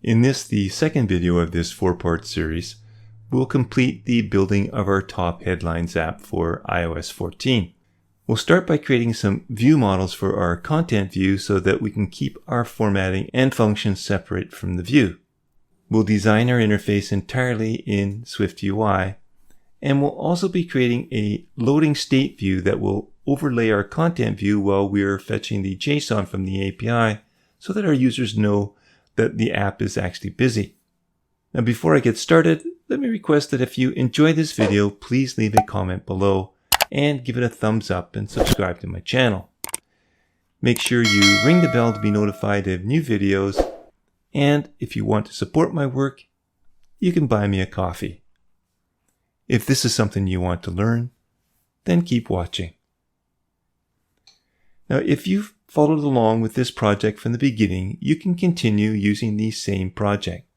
In this, the second video of this four-part series, we'll complete the building of our top headlines app for iOS 14. We'll start by creating some view models for our content view so that we can keep our formatting and functions separate from the view. We'll design our interface entirely in SwiftUI, and we'll also be creating a loading state view that will overlay our content view while we're fetching the JSON from the API so that our users know that the app is actually busy. Now, before I get started, let me request that if you enjoy this video, please leave a comment below and give it a thumbs up and subscribe to my channel. Make sure you ring the bell to be notified of new videos, and if you want to support my work, you can buy me a coffee. If this is something you want to learn, then keep watching. Now, if you've followed along with this project from the beginning, you can continue using the same project.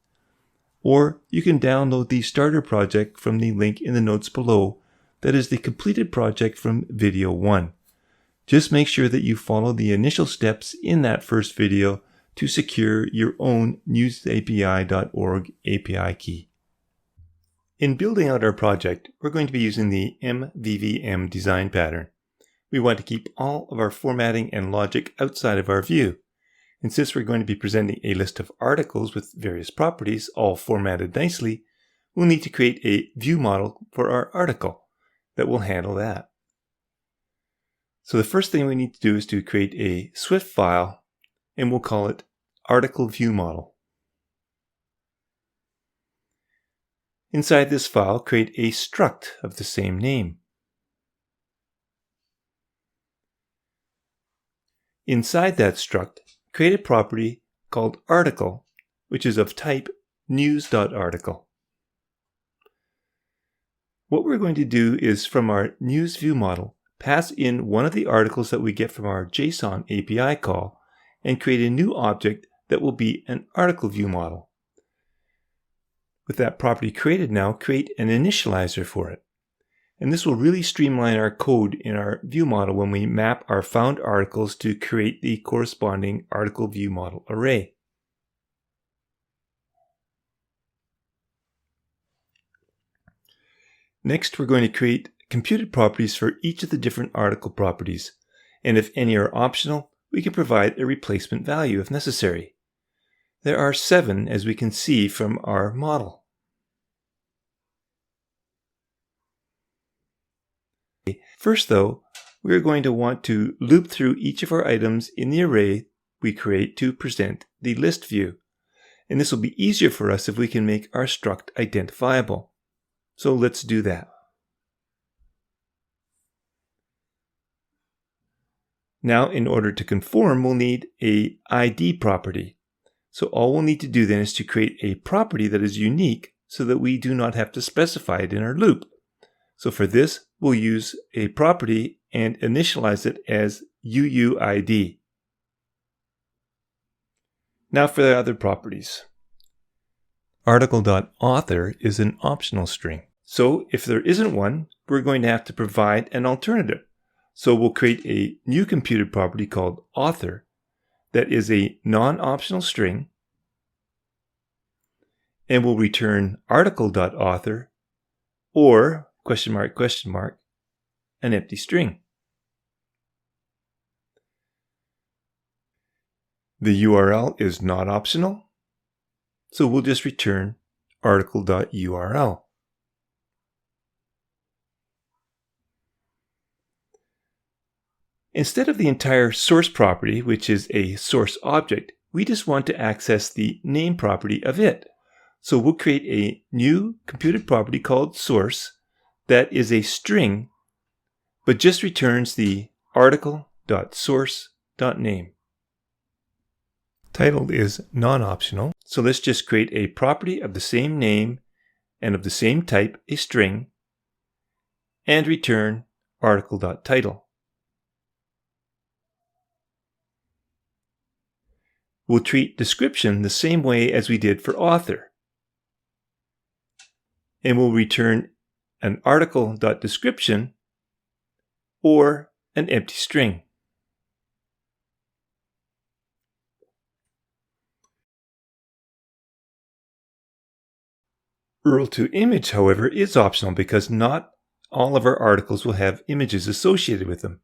Or you can download the starter project from the link in the notes below that is the completed project from video 1. Just make sure that you follow the initial steps in that first video to secure your own newsapi.org API key. In building out our project, we're going to be using the MVVM design pattern. We want to keep all of our formatting and logic outside of our view. And since we're going to be presenting a list of articles with various properties, all formatted nicely, we'll need to create a view model for our article that will handle that. So the first thing we need to do is to create a Swift file, and we'll call it ArticlesViewModel. Inside this file, create a struct of the same name. Inside that struct, create a property called article, which is of type news.article. What we're going to do is from our news view model, pass in one of the articles that we get from our JSON API call and create a new object that will be an article view model. With that property created now, create an initializer for it. And this will really streamline our code in our view model when we map our found articles to create the corresponding article view model array. Next, we're going to create computed properties for each of the different article properties. And if any are optional, we can provide a replacement value if necessary. There are 7, as we can see from our model. First, though, we are going to want to loop through each of our items in the array we create to present the list view. And this will be easier for us if we can make our struct identifiable. So let's do that. Now, in order to conform, we'll need an ID property. So all we'll need to do then is to create a property that is unique so that we do not have to specify it in our loop. So for this, we'll use a property and initialize it as UUID. Now for the other properties. Article.author is an optional string. So if there isn't one, we're going to have to provide an alternative. So we'll create a new computed property called author that is a non-optional string, and we'll return article.author or question mark, an empty string. The URL is not optional, so we'll just return article.url. Instead of the entire source property, which is a source object, we just want to access the name property of it. So we'll create a new computed property called source that is a string, but just returns the article.source.name. Title is non-optional, so let's just create a property of the same name and of the same type, a string, and return article.title. We'll treat description the same way as we did for author, and we'll return an article.description or an empty string. URL to image, however, is optional because not all of our articles will have images associated with them.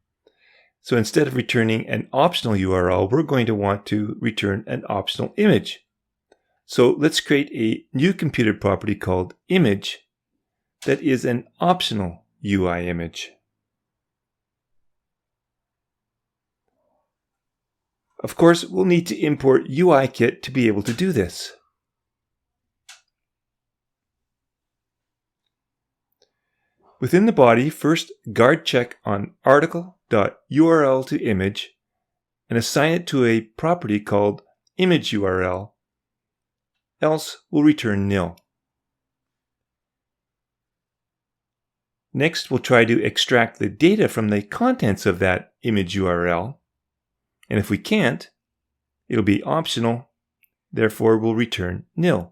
So instead of returning an optional URL, we're going to want to return an optional image. So let's create a new computed property called image that is an optional UI image. Of course, we'll need to import UIKit to be able to do this. Within the body, first guard check on article.url to image and assign it to a property called imageURL, else we'll return nil. Next, we'll try to extract the data from the contents of that image URL, and if we can't, it'll be optional, therefore we'll return nil.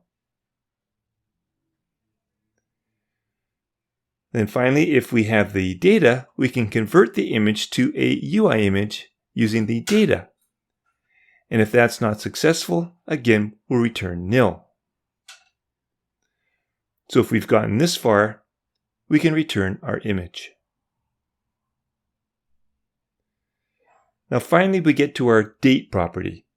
Then finally, if we have the data, we can convert the image to a UI image using the data. And if that's not successful, again, we'll return nil. So if we've gotten this far, we can return our image. Now finally, we get to our date property.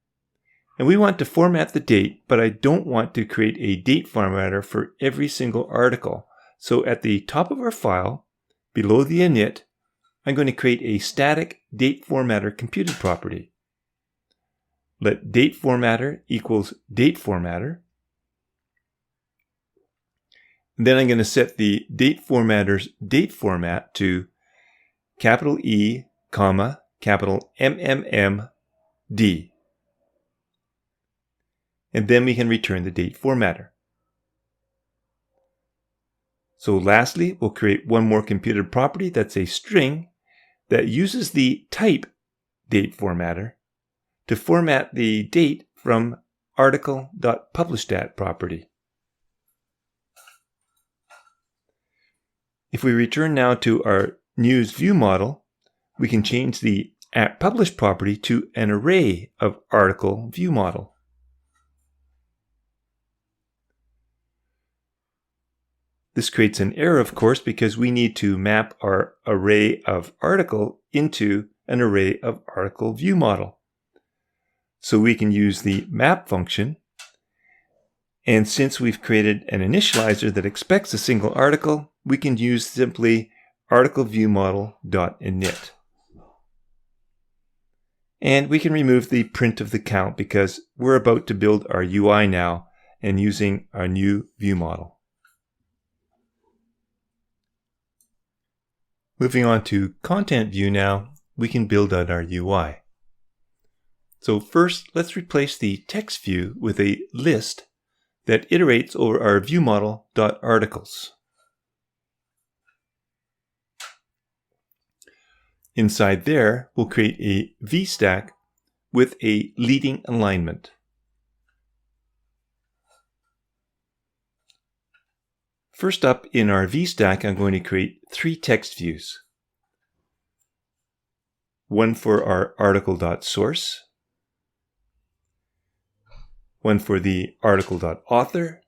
And we want to format the date, but I don't want to create a date formatter for every single article. So at the top of our file, below the init, I'm going to create a static date formatter computed property. Let date formatter equals date formatter. Then I'm going to set the date formatter's date format to capital E, comma, capital MMM, D. And then we can return the date formatter. So lastly, we'll create one more computed property that's a string that uses the type date formatter to format the date from article.publishDat property. If we return now to our news view model, we can change the @publish property to an array of article view model. This creates an error, of course, because we need to map our array of article into an array of article view model. So we can use the map function. And since we've created an initializer that expects a single article, we can use simply ArticleViewModel.init. And we can remove the print of the count because we're about to build our UI now and using our new view model. Moving on to Content View now, we can build out our UI. So first, let's replace the text view with a list that iterates over our ViewModel.articles. Inside there, we'll create a VStack with a leading alignment. First up in our VStack, I'm going to create 3 text views. One for our article.source, one for the article.author,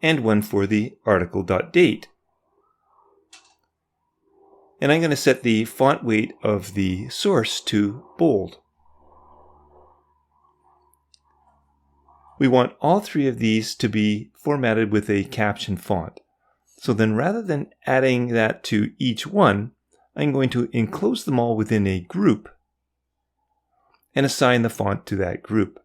and one for the article.date. And I'm going to set the font weight of the source to bold. We want all 3 of these to be formatted with a caption font. So then rather than adding that to each one, I'm going to enclose them all within a group and assign the font to that group.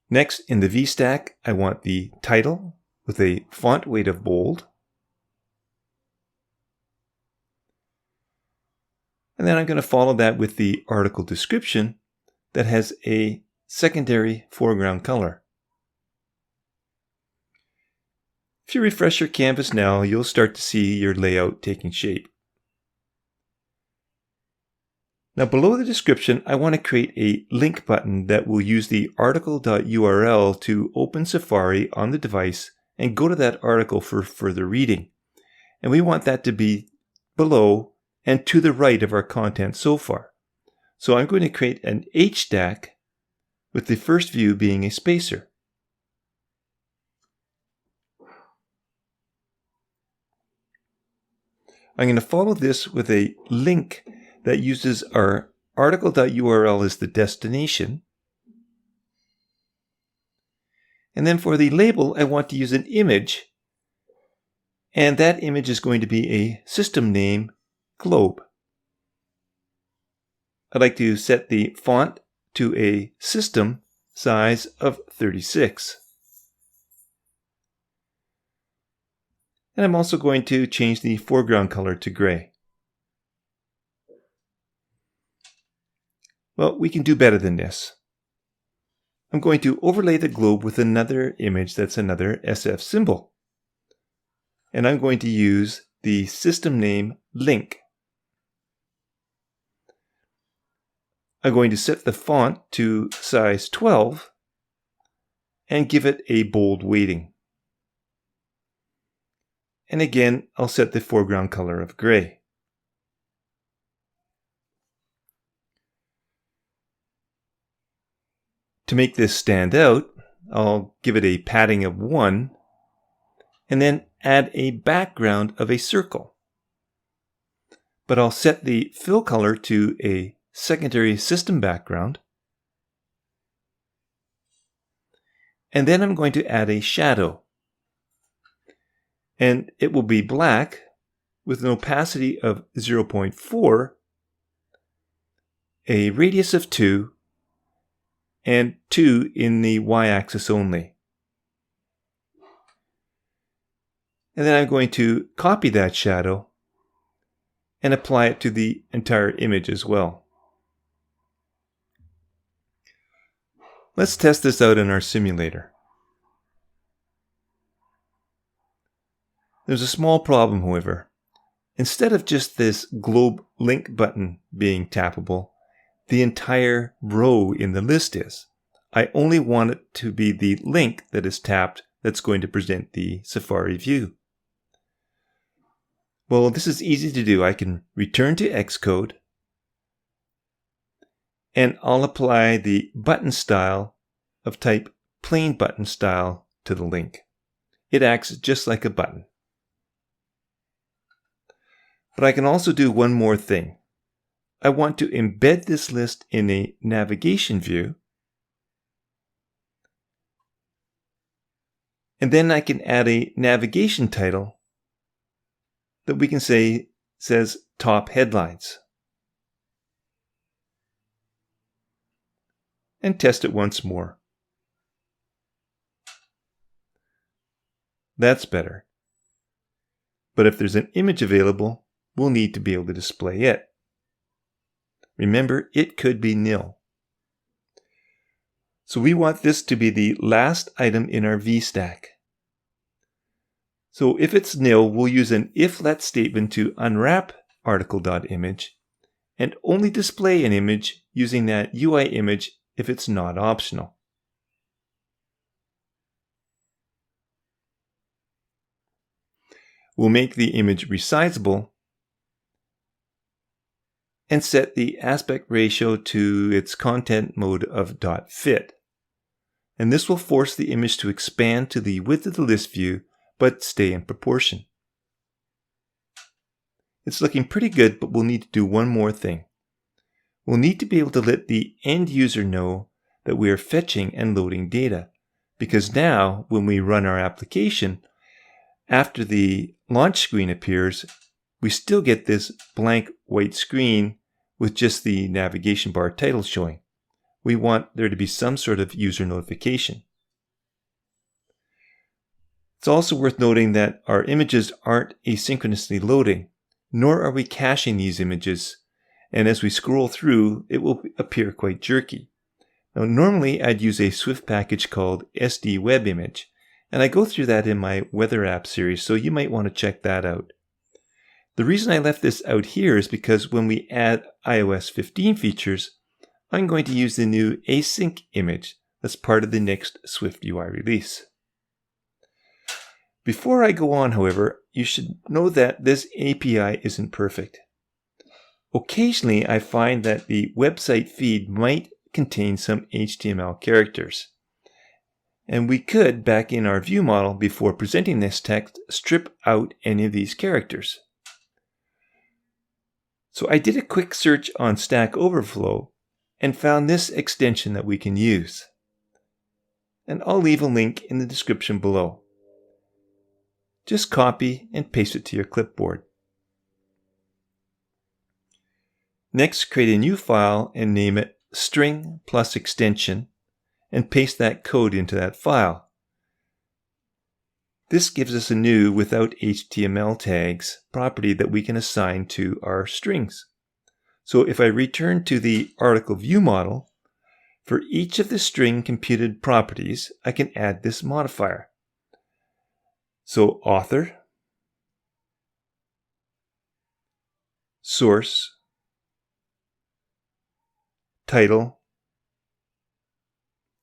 Next, in the VStack, I want the title with a font weight of bold. And then I'm going to follow that with the article description that has a secondary foreground color. If you refresh your canvas now, you'll start to see your layout taking shape. Now below the description, I want to create a link button that will use the article.url to open Safari on the device and go to that article for further reading. And we want that to be below and to the right of our content so far. So I'm going to create an H stack with the first view being a spacer. I'm going to follow this with a link that uses our article.url as the destination. And then for the label, I want to use an image. And that image is going to be a system name, globe. I'd like to set the font to a system size of 36. And I'm also going to change the foreground color to gray. Well, we can do better than this. I'm going to overlay the globe with another image that's another SF symbol. And I'm going to use the system name link. I'm going to set the font to size 12 and give it a bold weighting. And again, I'll set the foreground color of gray. To make this stand out, I'll give it a padding of 1 and then add a background of a circle. But I'll set the fill color to a secondary system background. And then I'm going to add a shadow. And it will be black with an opacity of 0.4, a radius of 2, and 2 in the y-axis only. And then I'm going to copy that shadow and apply it to the entire image as well. Let's test this out in our simulator. There's a small problem, however. Instead of just this globe link button being tappable, the entire row in the list is. I only want it to be the link that is tapped that's going to present the Safari view. Well, this is easy to do. I can return to Xcode and I'll apply the button style of type plain button style to the link. It acts just like a button. But I can also do one more thing. I want to embed this list in a navigation view. And then I can add a navigation title that we can say says top headlines. And test it once more. That's better. But if there's an image available, we'll need to be able to display it. Remember, it could be nil. So we want this to be the last item in our VStack. So if it's nil, we'll use an if-let statement to unwrap article.image and only display an image using that UI image if it's not optional. We'll make the image resizable and set the aspect ratio to its content mode of .fit. And this will force the image to expand to the width of the list view, but stay in proportion. It's looking pretty good, but we'll need to do one more thing. We'll need to be able to let the end user know that we are fetching and loading data, because now when we run our application, after the launch screen appears, we still get this blank white screen with just the navigation bar title showing. We want there to be some sort of user notification. It's also worth noting that our images aren't asynchronously loading, nor are we caching these images, and as we scroll through, it will appear quite jerky. Now, normally I'd use a Swift package called SD-WebImage, and I go through that in my weather app series, so you might want to check that out. The reason I left this out here is because when we add iOS 15 features, I'm going to use the new async image that's part of the next SwiftUI release. Before I go on, however, you should know that this API isn't perfect. occasionally I find that the website feed might contain some HTML characters. And we could, back in our view model, before presenting this text, strip out any of these characters. So I did a quick search on Stack Overflow and found this extension that we can use. And I'll leave a link in the description below. Just copy and paste it to your clipboard. Next, create a new file and name it string plus extension and paste that code into that file. This gives us a new without HTML tags property that we can assign to our strings. So if I return to the ArticlesViewModel, for each of the string computed properties, I can add this modifier. So author, source, title,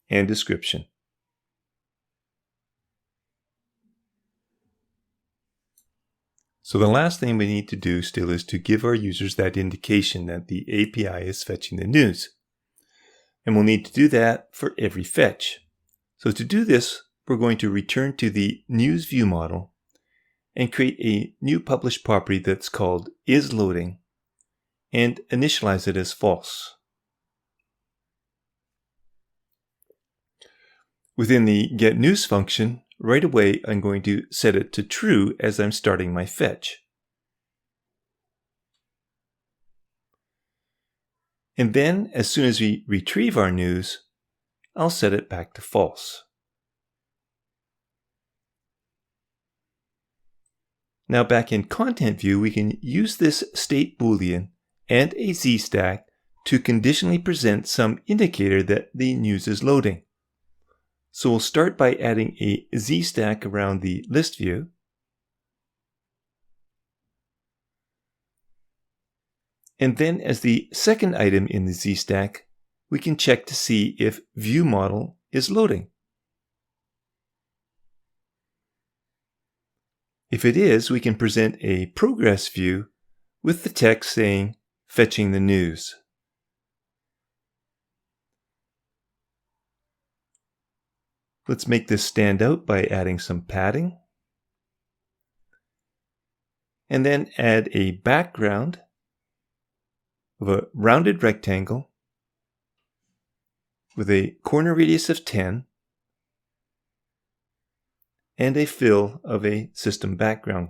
and description. So the last thing we need to do still is to give our users that indication that the API is fetching the news. And we'll need to do that for every fetch. So to do this, we're going to return to the News View model and create a new published property that's called isLoading and initialize it as false. Within the getNews function, right away I'm going to set it to true as I'm starting my fetch. And then, as soon as we retrieve our news, I'll set it back to false. Now back in contentView, we can use this state boolean and a z-stack to conditionally present some indicator that the news is loading. So we'll start by adding a z-stack around the list view. And then as the second item in the z-stack, we can check to see if ViewModel is loading. If it is, we can present a progress view with the text saying, fetching the news. Let's make this stand out by adding some padding. And then add a background of a rounded rectangle with a corner radius of 10 and a fill of a system background.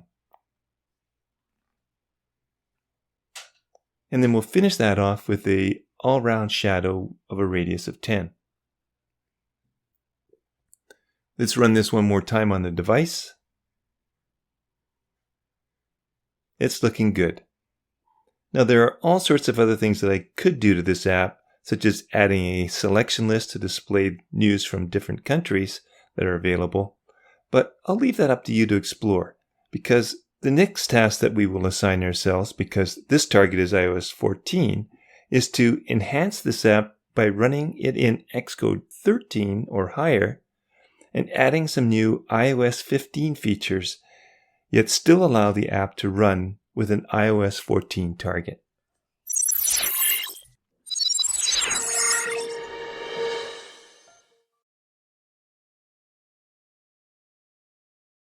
And then we'll finish that off with an all-round shadow of a radius of 10. Let's run this one more time on the device. It's looking good. Now there are all sorts of other things that I could do to this app, such as adding a selection list to display news from different countries that are available, but I'll leave that up to you to explore, because the next task that we will assign ourselves, because this target is iOS 14, is to enhance this app by running it in Xcode 13 or higher and adding some new iOS 15 features, yet still allow the app to run with an iOS 14 target.